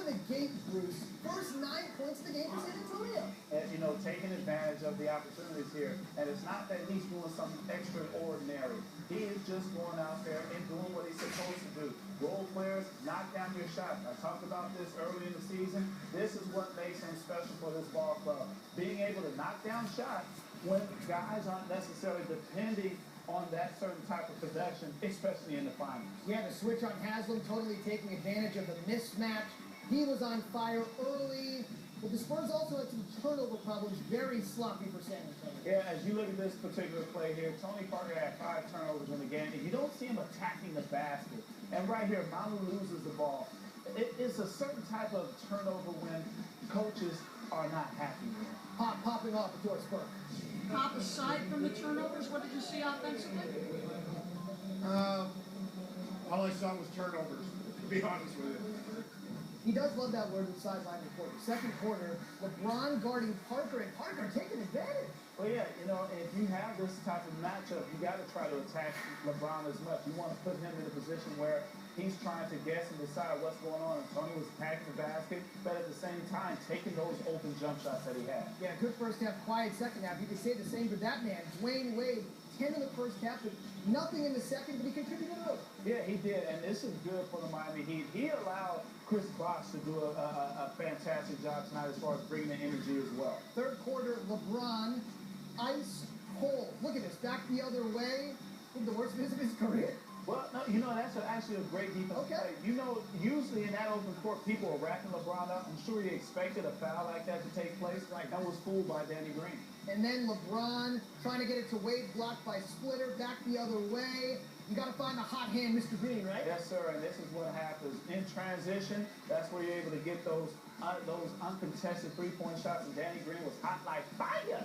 of the gate, Bruce. First 9 points of the game for San Antonio. And, taking advantage of the opportunities here. And it's not that he's doing something extraordinary. He is just going out there and doing what he's supposed to do. Role players, knock down your shot. I talked about this early in the season. This is what makes him special for this ball club. Being able to knock down shots when guys aren't necessarily depending on that certain type of possession, especially in the finals. Yeah, the switch on Haslam, totally taking advantage of the mismatch. He was on fire early. But the Spurs also had some turnover problems, very sloppy for San Antonio. Yeah, as you look at this particular play here, Tony Parker had 5 turnovers in the game, and you don't see him attacking the basket. And right here, Manu loses the ball. It's a certain type of turnover when coaches are not happy with. Popping off the door, Spurs. Pop, aside from the turnovers, what did you see offensively? All I saw was turnovers, to be honest with you. He does love that word with sideline reporter. Second quarter, LeBron guarding Parker, and Parker taking advantage. Well, yeah, if you have this type of matchup, you got to try to attack LeBron as much. You want to put him in a position where he's trying to guess and decide what's going on. And Tony was attacking the basket, but at the same time, taking those open jump shots that he had. Yeah, good first half, quiet second half. You could say the same for that man, Dwayne Wade. 10 in the first half, but nothing in the second, but he contributed early. Yeah, he did, and this is good for the Miami Heat. He allowed Chris Bosh to do a fantastic job tonight as far as bringing the energy as well. Third quarter, LeBron, ice cold. Look at this, back the other way. I think the worst miss of his career. Well, no, that's actually a great defensive play. Usually in that open court, people are racking LeBron up. I'm sure he expected a foul like that to take place. Like, I was fooled by Danny Green. And then LeBron trying to get it to Wade, blocked by Splitter, back the other way. You got to find the hot hand, Mr. Green, right? Yes, sir, and this is what happens. In transition, that's where you're able to get those uncontested three-point shots, and Danny Green was hot like fire.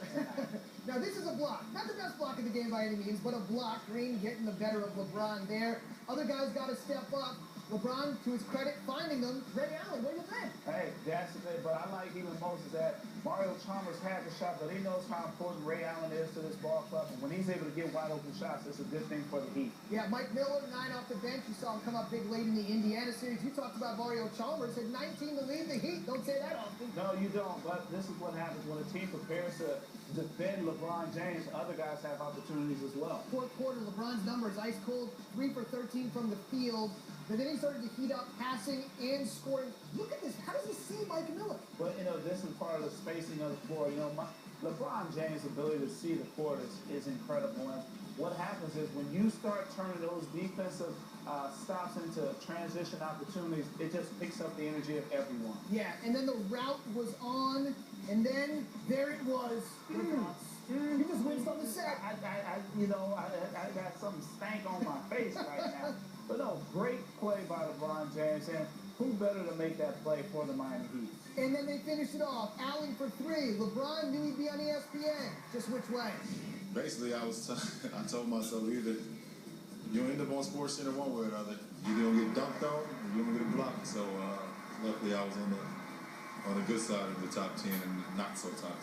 Now, this is a block. Not the best block of the game by any means, but a block. Green getting the better of LeBron there. Other guys got to step up. LeBron, to his credit, finding them. Ray Allen, what do you think? Hey, that's it. But I like even most is that Mario Chalmers had the shot, but he knows how important Ray Allen is to this ball club. And when he's able to get wide open shots, it's a good thing for the Heat. Yeah, Mike Miller, 9 off the bench. You saw him come up big late in the Indiana series. You talked about Mario Chalmers, had 19 to lead the Heat. Don't say that often. No, you don't. But this is what happens when a team prepares to defend LeBron James. Other guys have opportunities as well. Fourth quarter, LeBron's numbers ice cold, 3 for 13 from the field. But then he started to heat up passing and scoring. Look at this. How does he see Mike Miller? But, this is part of the spacing of the floor. LeBron James' ability to see the court is incredible. And what happens is when you start turning those defensive stops into transition opportunities, it just picks up the energy of everyone. Yeah, and then the route was on, and then there it was. He just winced on the set. I got something stank on my face right now. But no, great play by LeBron James, and who better to make that play for the Miami Heat? And then they finished it off. Allen for 3. LeBron knew he'd be on ESPN. Just which way? Basically, I told myself either you'll end up on SportsCenter one way or another. You're going to get dunked on or you're going to get blocked. So luckily I was on the good side of the top 10 and not so top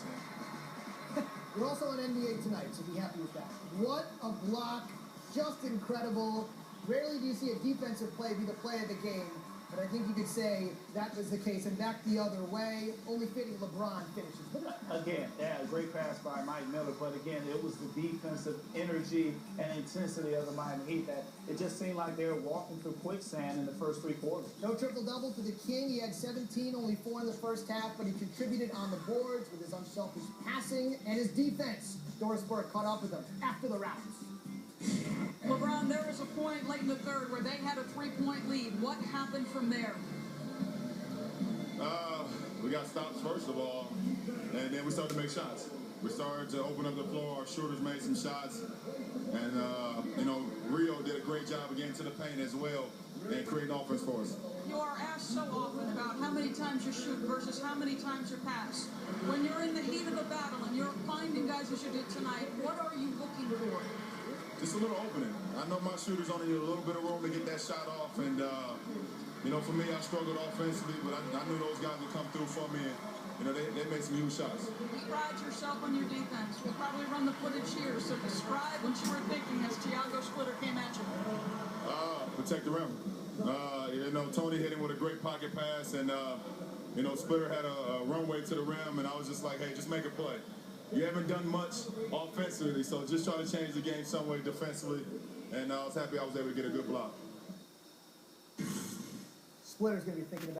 10. We're also on NBA tonight, so be happy with that. What a block. Just incredible. Rarely do you see a defensive play be the play of the game, but I think you could say that was the case. And back the other way, only fitting LeBron finishes. Again, yeah, a great pass by Mike Miller, but again, it was the defensive energy and intensity of the Miami Heat that it just seemed like they were walking through quicksand in the first 3 quarters. No triple-double for the King. He had 17, only 4 in the first half, but he contributed on the boards with his unselfish passing and his defense. Doris Burke caught up with him after the round. LeBron, there was a point late in the third where they had a 3-point lead. What happened from there? We got stops first of all, and then we started to make shots. We started to open up the floor. Our shooters made some shots, and Rio did a great job of getting to the paint as well and creating offense for us. You are asked so often about how many times you shoot versus how many times you pass. When you're in the heat of the battle and you're finding guys as you did tonight, what are you looking for? Just a little opening. I know my shooters only need a little bit of room to get that shot off, and for me, I struggled offensively, but I knew those guys would come through for me, and they made some huge shots. You pride yourself on your defense. We'll probably run the footage here, so describe what you were thinking as Thiago Splitter came at you. Protect the rim. You know, Tony hit him with a great pocket pass, and you know, Splitter had a runway to the rim, and I was just like, hey, just make a play. You haven't done much offensively, so just try to change the game some way defensively, and I was happy I was able to get a good block. Splitter's going to be thinking about